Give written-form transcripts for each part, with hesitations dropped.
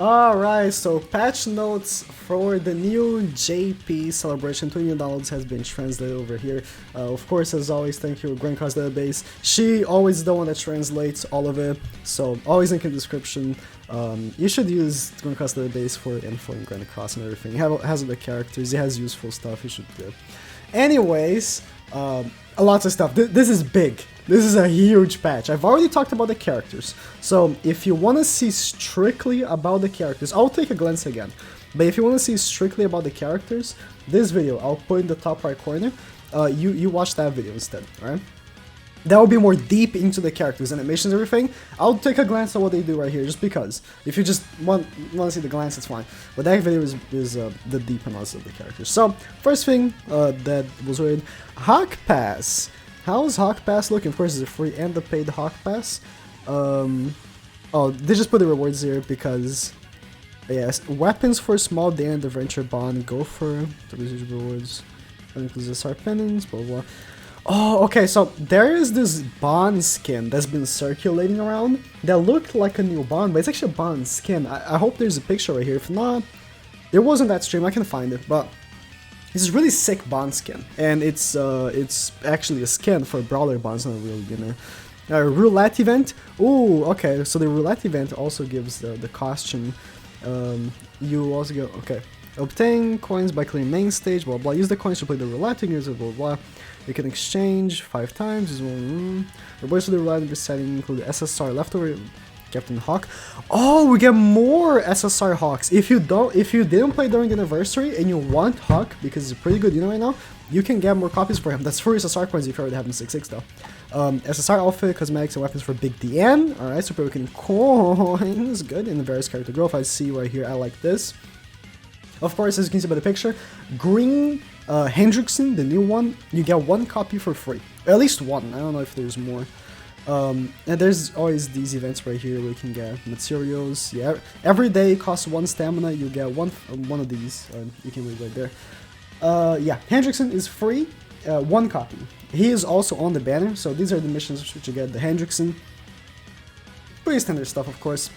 Alright, so patch notes for the new JP celebration, 20 downloads has been translated over here. Of course, as always, thank you, Grandcross Database. She always the one that translates all of it, so always link in the description. You should use Grandcross Database for info and Grandcross and everything. It has the characters, it has useful stuff, you should do it. Anyways, lots of stuff. This is big. This is a huge patch. I've already talked about the characters, so if you want to see strictly about the characters, I'll take a glance again. But if you want to see strictly about the characters, this video I'll put in the top right corner. You watch that video instead, alright? That will be more deep into the characters, animations, everything. I'll take a glance at what they do right here, just because. If you just want to see the glance, it's fine. But that video is the deep analysis of the characters. So, first thing that was read, Hawk Pass. How's Hawk Pass looking? Of course, it's a free and the paid Hawk Pass. Oh, they just put the rewards here because, yes, weapons for small day and adventure bond. Go for the rewards. Includes the SR pendants, blah blah. Oh, okay, so there is this Bond skin that's been circulating around that looked like a new Bond, but it's actually a Bond skin. I hope there's a picture right here. If not, there wasn't that stream, I can find it, but it's a really sick Bond skin, and it's actually a skin for Brawler Bonds, not a real beginner. Roulette event. Ooh, okay, so the roulette event also gives the costume. You also get, okay. Obtain coins by clearing main stage, blah blah. Use the coins to play the roulette, use it, blah blah. You can exchange 5 times. Rewards for the roulette resetting include SSR leftover Captain Hawk. Oh, we get more SSR Hawks. If you didn't play during the anniversary and you want Hawk because it's pretty good, you know right now, you can get more copies for him. That's 4 SSR coins if you already have him 6/6 though. SSR outfit, cosmetics, and weapons for Big DN. Alright, super weakening coins. Good. In the various character growth, I see right here, I like this. Of course, as you can see by the picture, Green Hendrickson, the new one, you get 1 copy for free. At least 1, I don't know if there's more. And there's always these events right here where you can get materials. Yeah, every day costs 1 stamina, you get one of these. You can read right there. Yeah, Hendrickson is free, 1 copy. He is also on the banner, so these are the missions which you get. The Hendrickson, pretty standard stuff, of course.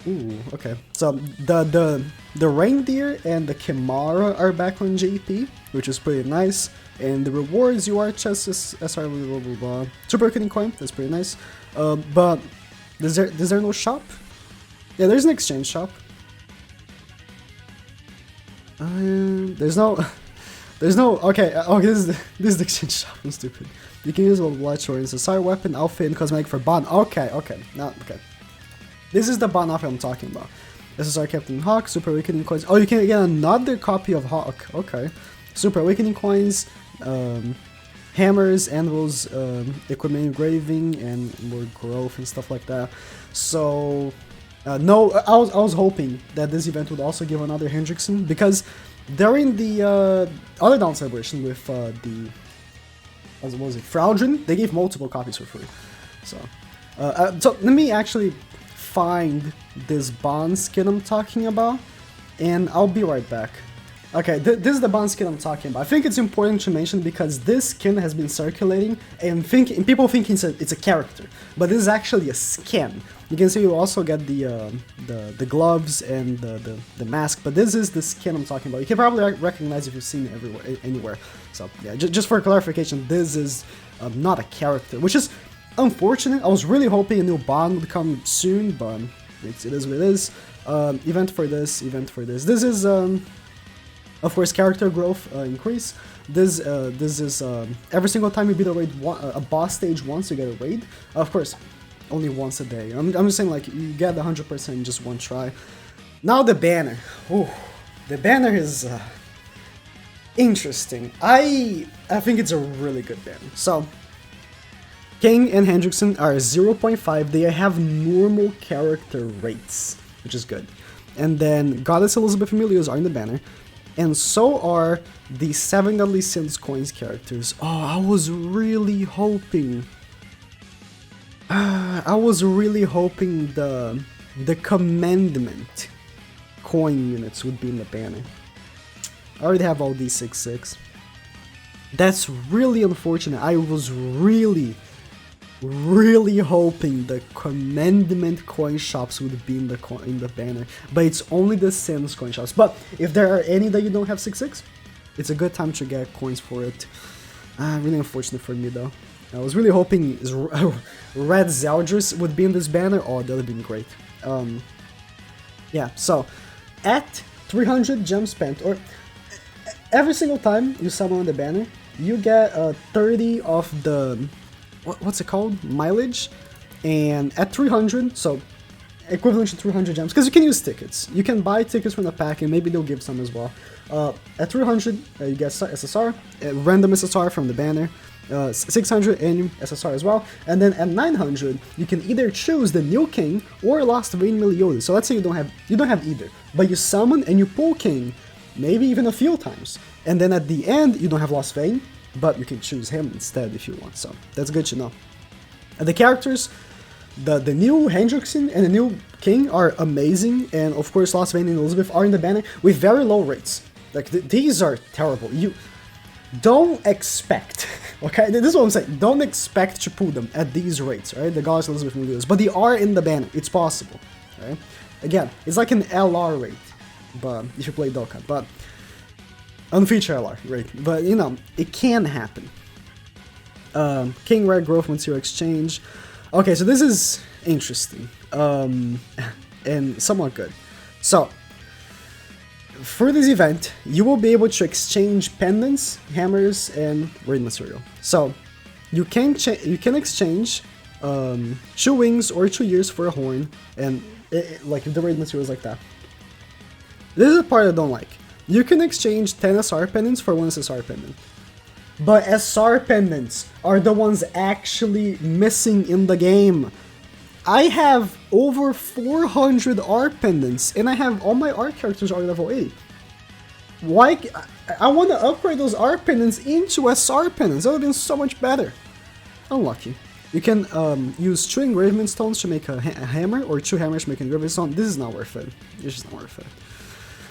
Ooh, okay. So the reindeer and the Kimara are back on JP, which is pretty nice. And the rewards, you are chest SR blah blah blah. Super Weakening coin, that's pretty nice. But is there no shop? Yeah, there's an exchange shop. There's no okay. Oh, this is the exchange shop. I'm stupid. You can use watch or SSR weapon, outfit, and cosmetic for bond. Okay, now okay. This is the Bond outfit I'm talking about. SSR Captain Hawk, Super Awakening coins. Oh, you can get another copy of Hawk. Okay. Super Awakening coins, hammers, anvils, equipment engraving, and more growth and stuff like that. So, no, I was hoping that this event would also give another Hendrickson, because during the other down celebration with the, what was it, Fraudrin, they gave multiple copies for free. So let me actually find this Bond skin I'm talking about, and I'll be right back. Okay, this is the Bond skin I'm talking about. I think it's important to mention because this skin has been circulating, and people think it's a character, but this is actually a skin. You can see you also get the gloves and the mask, but this is the skin I'm talking about. You can probably recognize if you've seen it anywhere. So yeah, just for clarification, this is not a character, which is unfortunate. I was really hoping a new Bond would come soon, but it is what it is. Event for this. This is of course character growth increase. This is every single time you beat a boss stage once, you get a raid. Of course, only once a day. I'm just saying, like, you get 100% in just 1 try. Now the banner. Ooh, the banner is interesting. I think it's a really good banner. So King and Hendrickson are 0.5. They have normal character rates, which is good. And then Goddess Elizabeth and Emilios are in the banner. And so are the 7 Deadly Sins coins characters. Oh, I was really hoping the Commandment coin units would be in the banner. I already have all these 6/6. That's really unfortunate. I was really really hoping the commandment coin shops would be in the banner, but it's only the Sims coin shops. But if there are any that you don't have 6/6, it's a good time to get coins for it. Really unfortunate for me though. I was really hoping Red Zeldris would be in this banner. Oh, that would have been great. Yeah, so at 300 gems spent, or every single time you summon on the banner, you get 30 of the, what's it called? Mileage. And at 300, so equivalent to 300 gems, because you can use tickets. You can buy tickets from the pack, and maybe they'll give some as well. At 300, you get SSR, random SSR from the banner. 600 and SSR as well, and then at 900 you can either choose the new king or Lost Vein Meliodas. So let's say you don't have either, but you summon and you pull king, maybe even a few times, and then at the end you don't have Lost Vein, but you can choose him instead if you want. So that's good to know. And the characters, the new Hendrickson and the new king are amazing, and of course Lost Vein and Elizabeth are in the banner with very low rates. Like these are terrible. You don't expect, okay, this is what I'm saying, don't expect to pull them at these rates, right, the Goddess Elizabeth Meliodas, but they are in the banner, it's possible, right, again, it's like an LR rate, but if you play Dokkan, but unfeatured LR rate, but you know, it can happen. King Rare Growth Material Exchange, okay, so this is interesting, and somewhat good. So, for this event, you will be able to exchange pendants, hammers, and raid material. So, you can exchange 2 wings or 2 ears for a horn, and like the raid materials like that. This is the part I don't like. You can exchange 10 SR pendants for 1 SSR pendant, but SR pendants are the ones actually missing in the game. I have over 400 R pendants, and I have all my R characters are level 80. Why? I want to upgrade those R pendants into SR pendants. That would have been so much better. Unlucky. You can use 2 engravement stones to make a hammer, or 2 hammers to make an engravement stone. This is not worth it. It's just not worth it.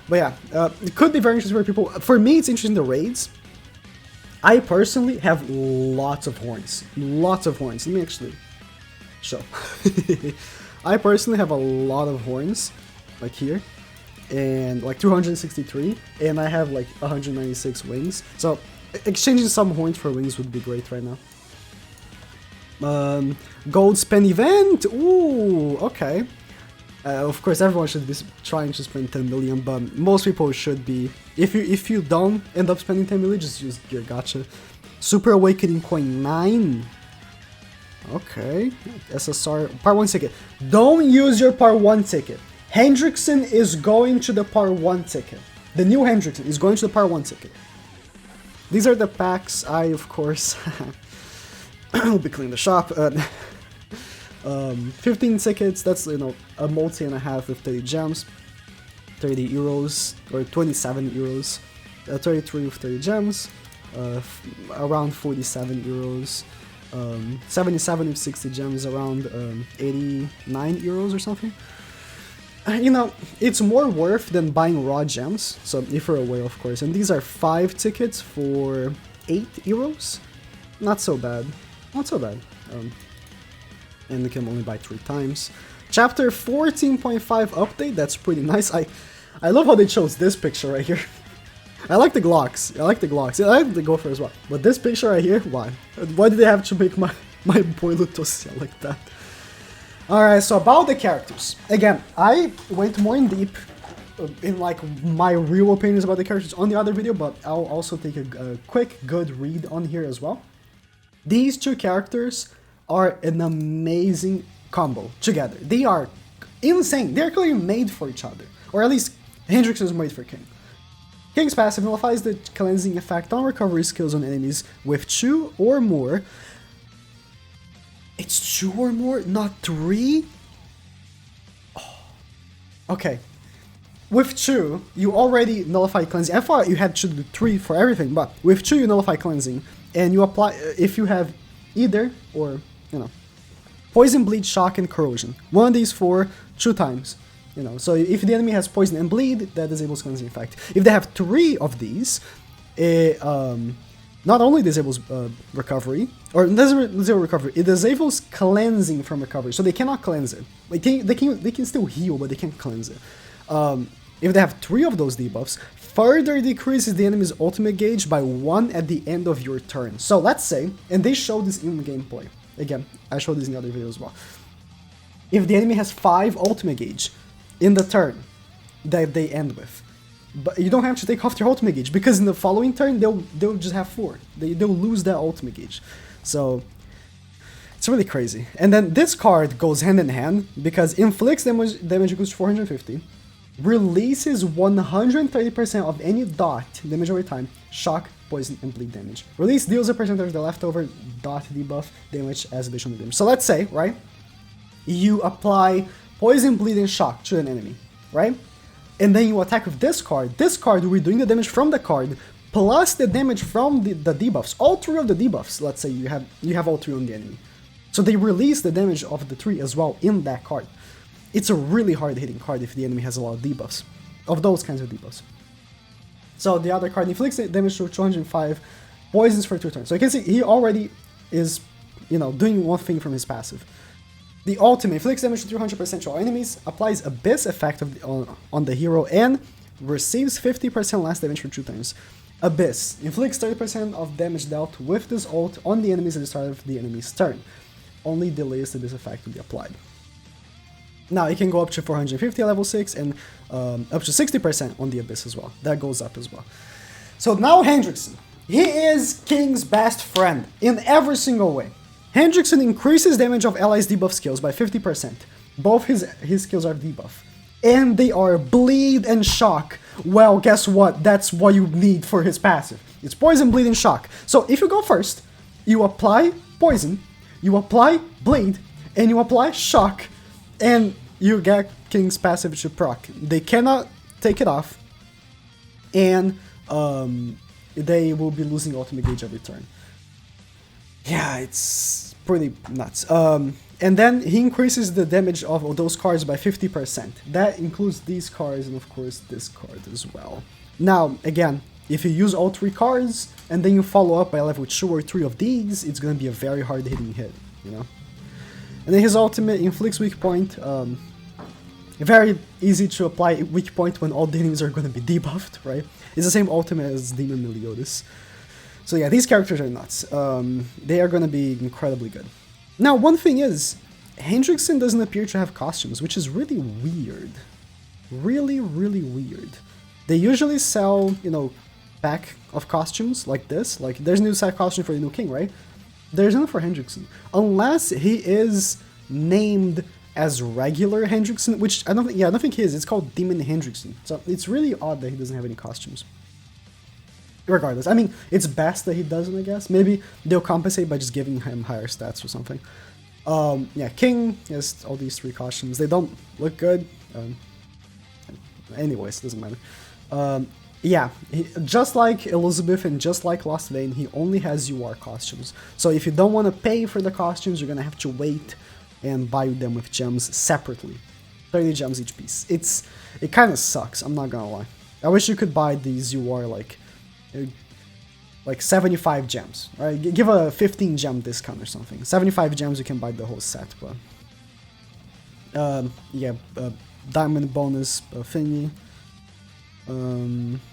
But yeah, it could be very interesting for people. For me, it's interesting the raids. I personally have lots of horns. Lots of horns. Let me actually show. I personally have a lot of horns, like here, and like 263, and I have like 196 wings. So exchanging some horns for wings would be great right now. Gold spend event. Ooh, okay. Of course, everyone should be trying to spend 10 million, but most people should be. If you don't end up spending 10 million, just use your gacha. Super Awakening Coin 9. Okay, SSR, Part 1 ticket. Don't use your Part 1 ticket. Hendrickson is going to the Part 1 ticket. The new Hendrickson is going to the Part 1 ticket. These are the packs. I, of course, will be cleaning the shop. 15 tickets, that's, you know, a multi and a half with 30 gems. 30 euros, or 27 euros. 33 with 30 gems. Around 47 euros. 77 with 60 gems, around 89 euros or something. You know, it's more worth than buying raw gems, so if you're aware, of course. And these are 5 tickets for 8 euros. Not so bad. Not so bad. And you can only buy 3 times. Chapter 14.5 update, that's pretty nice. I love how they chose this picture right here. I like the Glocks. I like the Glocks. I like the Gopher as well. But this picture right here, why? Why did they have to make my boy Lutosia like that? Alright, so about the characters. Again, I went more in deep in like my real opinions about the characters on the other video, but I'll also take a quick, good read on here as well. These 2 characters are an amazing combo together. They are insane. They're clearly made for each other. Or at least Hendrickson is made for King. King's passive nullifies the cleansing effect on recovery skills on enemies with 2 or more. It's 2 or more, not 3? Oh. Okay. With 2, you already nullify cleansing. I thought you had to do 3 for everything, but with 2 you nullify cleansing. And you apply, if you have either, or, you know, poison, bleed, shock, and corrosion. One of these 4, 2 times. You know, so if the enemy has poison and bleed, that disables cleansing effect. If they have 3 of these, not only disables recovery, or doesn't disable recovery, it disables cleansing from recovery, so they cannot cleanse it. They can still heal, but they can't cleanse it. If they have 3 of those debuffs, further decreases the enemy's ultimate gauge by 1 at the end of your turn. So let's say, and they show this in gameplay. Again, I showed this in the other video as well. If the enemy has 5 ultimate gauge in the turn that they end with, but you don't have to take off their ultimate gauge, because in the following turn they'll just have 4. They'll lose that ultimate gauge. So it's really crazy. And then this card goes hand in hand, because inflicts damage equals to 450, releases 130% of any dot damage over time, shock, poison, and bleed damage. Release deals a percentage of the leftover dot debuff damage as additional damage. So let's say, right, you apply poison, bleed, and shock to an enemy, right? And then you attack with this card. This card will be doing the damage from the card, plus the damage from the debuffs. All 3 of the debuffs, let's say you have all 3 on the enemy. So they release the damage of the 3 as well in that card. It's a really hard hitting card if the enemy has a lot of debuffs, of those kinds of debuffs. So the other card inflicts damage to 205, poisons for 2 turns. So you can see he already is, doing one thing from his passive. The ultimate inflicts damage to 300% to all enemies, applies Abyss effect on the hero, and receives 50% less damage for 2 turns. Abyss inflicts 30% of damage dealt with this ult on the enemies at the start of the enemy's turn. Only delays to this effect to be applied. Now it can go up to 450 at level 6 and up to 60% on the Abyss as well. That goes up as well. So now Hendrickson. He is King's best friend in every single way. Hendrickson increases damage of allies' debuff skills by 50%. Both his skills are debuff. And they are bleed and shock. Well, guess what? That's what you need for his passive. It's poison, bleed, and shock. So if you go first, you apply poison, you apply bleed, and you apply shock, and you get King's passive to proc. They cannot take it off, and they will be losing ultimate gauge every turn. Yeah, it's pretty nuts. And then he increases the damage of those cards by 50%. That includes these cards and of course this card as well. Now, again, if you use all 3 cards and then you follow up by level 2 or 3 of these, it's gonna be a very hard hitting hit, And then his ultimate inflicts weak point. Very easy to apply weak point when all the enemies are gonna be debuffed, right? It's the same ultimate as Demon Meliodas. So yeah, these characters are nuts. They are gonna be incredibly good. Now, one thing is, Hendrickson doesn't appear to have costumes, which is really weird. Really, really weird. They usually sell, pack of costumes like this. Like, there's a new set costume for the new king, right? There's none for Hendrickson. Unless he is named as regular Hendrickson, which I don't think he is. It's called Demon Hendrickson. So it's really odd that he doesn't have any costumes. Regardless, I mean, it's best that he doesn't, I guess. Maybe they'll compensate by just giving him higher stats or something. Yeah, King has all these 3 costumes. They don't look good. Anyways, doesn't matter. Yeah, just like Elizabeth and just like Lost Vein, he only has UR costumes. So if you don't want to pay for the costumes, you're gonna have to wait and buy them with gems separately. 30 gems each piece. It kind of sucks, I'm not gonna lie. I wish you could buy these UR like 75 gems, right? Give a 15 gem discount or something. 75 gems, you can buy the whole set, but yeah, diamond bonus thingy.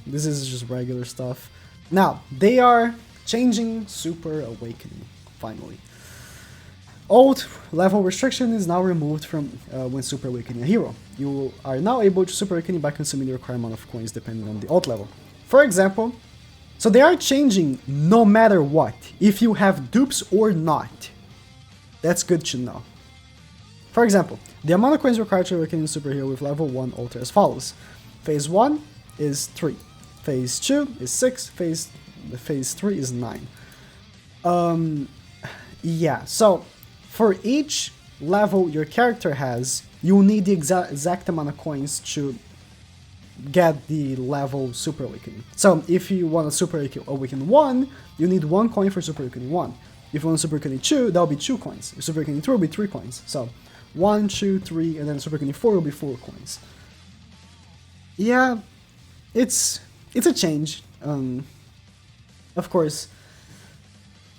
This is just regular stuff. Now, they are changing Super Awakening, finally. Old level restriction is now removed from when Super Awakening a hero. You are now able to Super Awakening by consuming the required amount of coins depending on the alt level. For example, so they are changing no matter what, if you have dupes or not. That's good to know. For example, the amount of coins required to awaken a superhero with level 1 alter as follows. Phase 1 is 3, Phase 2 is 6, Phase 3 is 9. Yeah, so for each level your character has, you need the exact amount of coins to get the level Super Awakening. So if you want a Super Awakening 1, you need 1 coin for Super Awakening 1. If you want Super Awakening 2, that'll be 2 coins. If Super Awakening 3 will be 3 coins. So 1, 2, 3, and then Super Awakening 4 will be 4 coins. Yeah, it's a change. Of course,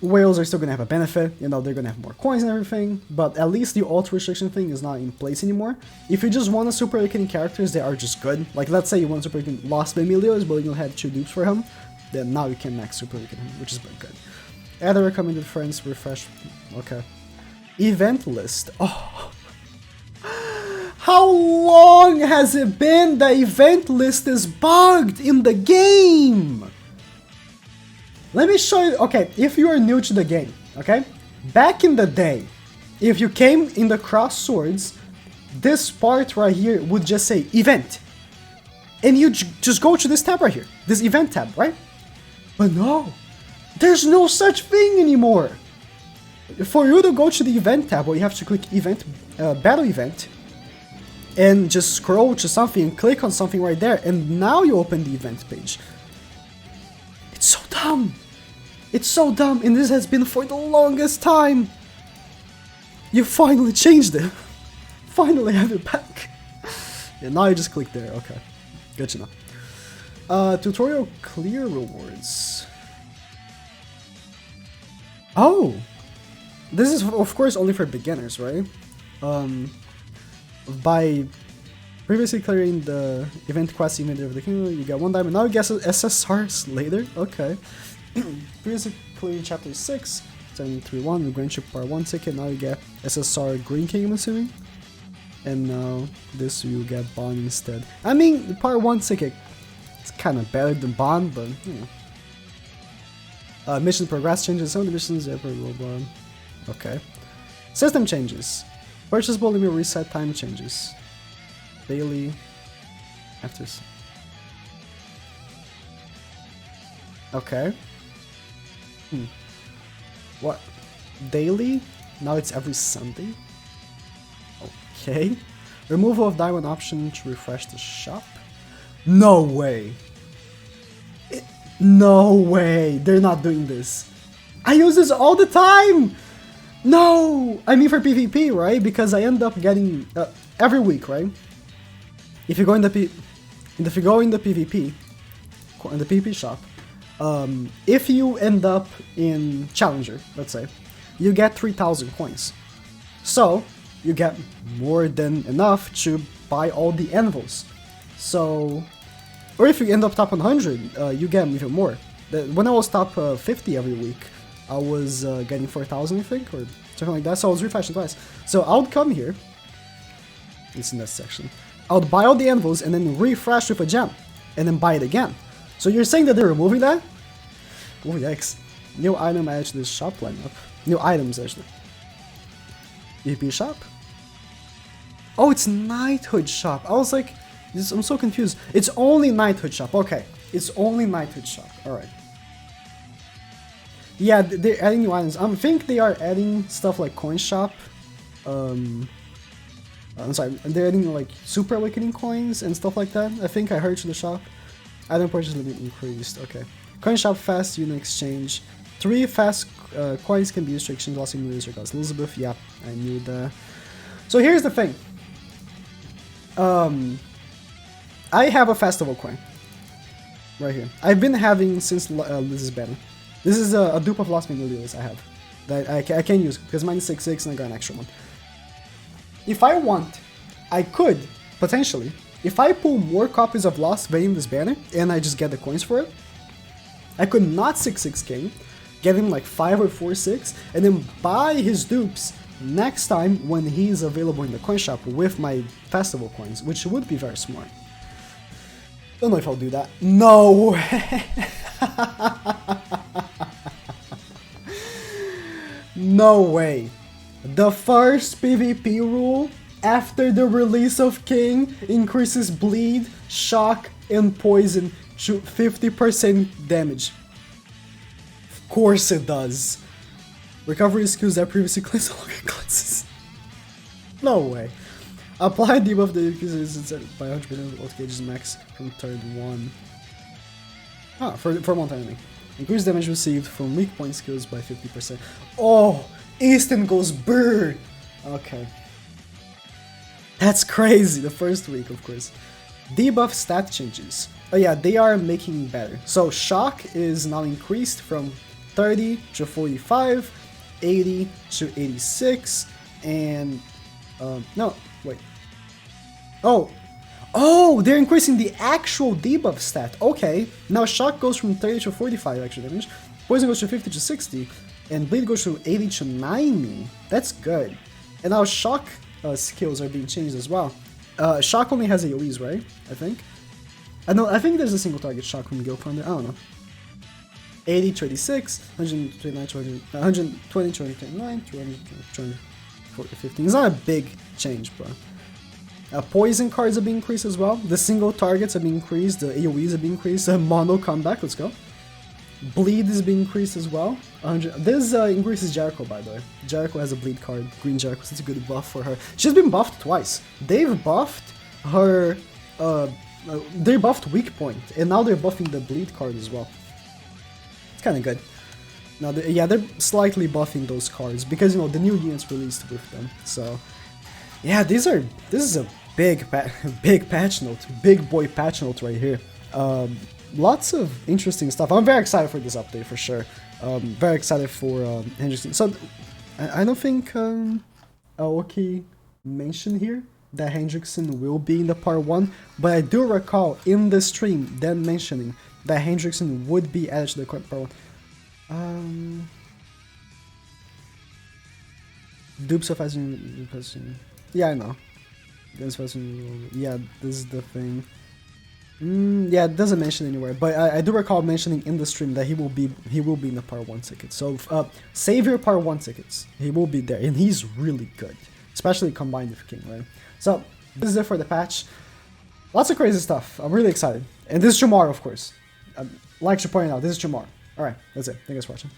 Whales are still gonna have a benefit, you know, they're gonna have more coins and everything, but at least the auto restriction thing is not in place anymore. If you just want a super awakening characters, they are just good. Like, let's say you want super awakening Lost by Emilios, but you had 2 dupes for him, then now you can max super awaken him, which is good. Add a recommended friends, refresh, okay. Event list, oh. How long has it been the event list is bugged in the game? Let me show you, okay, if you are new to the game, okay? Back in the day, if you came in the cross swords, this part right here would just say event. And you just go to this tab right here, this event tab, right? But no, there's no such thing anymore. For you to go to the event tab, well, you have to click event, battle event, and just scroll to something and click on something right there, and now you open the event page. It's so dumb. It's so dumb, and this has been for the longest time. You finally changed it. Finally have it back. Yeah, now you just click there. Okay, good to know. Tutorial clear rewards. Oh, this is of course only for beginners, right? By previously clearing the event quest event of the kingdom, you get 1 diamond. Now you get SSRs later. Okay. Previously clearing chapter 6, 731, we grant you part 1 ticket. Now you get SSR Green King, I'm assuming. And now this you get Bond instead. I mean, the part 1 ticket, it's kind of better than Bond, but you know. Mission progress changes. Some of the missions, blah blah blah. Okay. System changes. Purchasable limit reset time changes. Daily. After. Okay. What? Daily? Now it's every Sunday? Okay. Removal of diamond option to refresh the shop? No way! No way! They're not doing this. I use this all the time! No! I mean for PvP, right? Because I end up getting every week, right? If you go in the if you go in the PvP, in the PvP shop, if you end up in Challenger, let's say, you get 3,000 coins. So, you get more than enough to buy all the anvils. So, or if you end up top 100, you get even more. When I was top 50 every week, I was getting 4,000, I think, or something like that, so I was refreshing twice. So I would come here, it's in that section, I would buy all the anvils and then refresh with a gem, and then buy it again. So you're saying that they're removing that? Oh yikes. New item added to this shop lineup. New items actually. EP shop? Oh, it's Knighthood shop. I was like, I'm so confused. It's only Knighthood shop. Okay, it's only Knighthood shop. Alright. Yeah, they're adding new items. I think they are adding stuff like coin shop. I'm sorry, they're adding like super awakening coins and stuff like that. I think I heard to the shop. Item purchase limit increased. Okay. Coin shop fast unit exchange. 3 fast coins can be used to exchange lost immunities or Goddess Elizabeth. Yeah, I knew that. So here's the thing. I have a festival coin. Right here. I've been having since this is better. This is a dupe of Lost Immunities I have. That I can use because mine is 6/6 and I got an extra one. If I want, I could, potentially, if I pull more copies of Lost Vein in this banner, and I just get the coins for it, I could not 6/6 King, get him like 5 or 4/6, and then buy his dupes next time when he's available in the coin shop with my festival coins, which would be very smart. Don't know if I'll do that. No way! No way! The first PvP rule after the release of King increases bleed, shock, and poison to 50% damage. Of course it does. Recovery skills that previously cleansed all cleanses. No way. Apply debuff that increases by 100% of all gauges max from turn 1. Ah, for one time only. Increase damage received from weak point skills by 50%. Oh! Easton goes brrr! Okay. That's crazy, the first week, of course. Debuff stat changes. Oh yeah, they are making better. So shock is now increased from 30 to 45, 80 to 86, and no, wait. Oh, they're increasing the actual debuff stat. Okay, now shock goes from 30 to 45 extra damage, poison goes to 50 to 60, and bleed goes to 80 to 90. That's good. And now shock skills are being changed as well. Shock only has AoEs, right? I think. I think there's a single target shock from Guild Founder. I don't know. 80 to 86, 129 to 120 to 129, 220 to 15. It's not a big change, bro. Poison cards are being increased as well. The single targets are being increased. The AoEs are being increased. Mono comeback, let's go. Bleed is being increased as well. This increases Jericho, by the way. Jericho has a bleed card. Green Jericho, so it's a good buff for her. She's been buffed twice. They've buffed her. They buffed weak point, and now they're buffing the bleed card as well. It's kind of good. Now, they're slightly buffing those cards because the new units released with them. So, yeah, this is a big patch note, big boy patch note right here. Lots of interesting stuff. I'm very excited for this update for sure. Very excited for Hendrickson. So, I don't think Aoki mentioned here that Hendrickson will be in the part 1, but I do recall in the stream them mentioning that Hendrickson would be added to the part 1. Dupes of fashion. Yeah, I know. Yeah, this is the thing. Yeah, it doesn't mention anywhere, but I do recall mentioning in the stream that he will be in the part 1 ticket. So save your part 1 tickets. He will be there, and he's really good, especially combined with King, right? So this is it for the patch. Lots of crazy stuff. I'm really excited, and this is tomorrow, of course. Like to point out, this is tomorrow. All right, that's it. Thank you guys for watching.